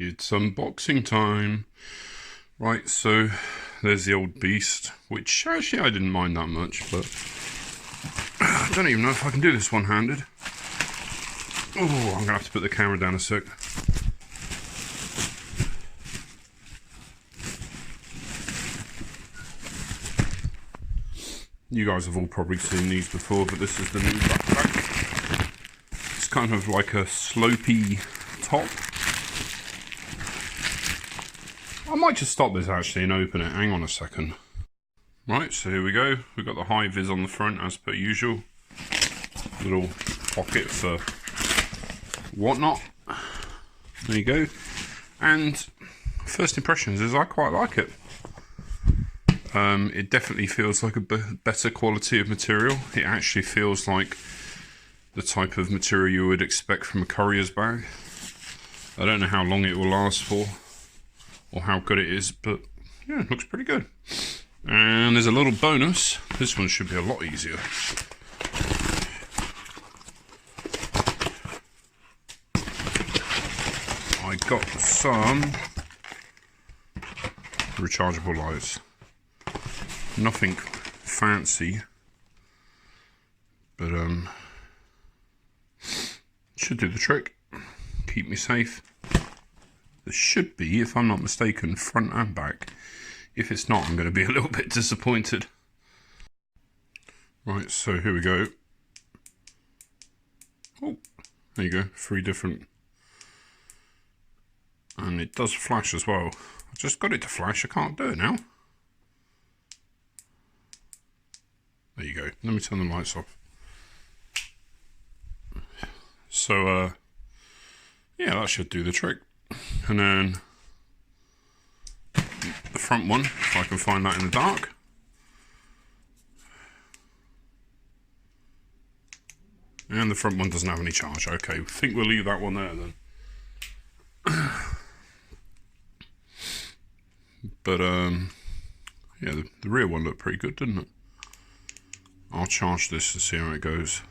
It's unboxing time. Right, so there's the old beast, which actually I didn't mind that much, but I don't even know if I can do this one-handed. Oh, I'm gonna have to put the camera down a sec. You guys have all probably seen these before, but this is the new backpack. It's kind of like a slopey top. I might just stop this actually and open it. Hang on a second. Right, so here we go. We've got the high vis on the front as per usual. Little pocket for whatnot. There you go. And first impressions is I quite like it. It definitely feels like a better quality of material. It actually feels like the type of material you would expect from a courier's bag. I don't know how long it will last for or how good it is, but yeah, it looks pretty good. And there's a little bonus. This one should be a lot easier. I got some rechargeable lights. Nothing fancy, but should do the trick. Keep me safe. There should be, if I'm not mistaken, front and back. If it's not, I'm going to be a little bit disappointed. Right, so here we go. Oh, there you go, 3 different. And it does flash as well. I just got it to flash, I can't do it now. There you go, let me turn the lights off. So, yeah, that should do the trick. And then the front one, if I can find that in the dark. And the front one doesn't have any charge. Okay, I think we'll leave that one there then. But, yeah, the rear one looked pretty good, didn't it? I'll charge this to see how it goes.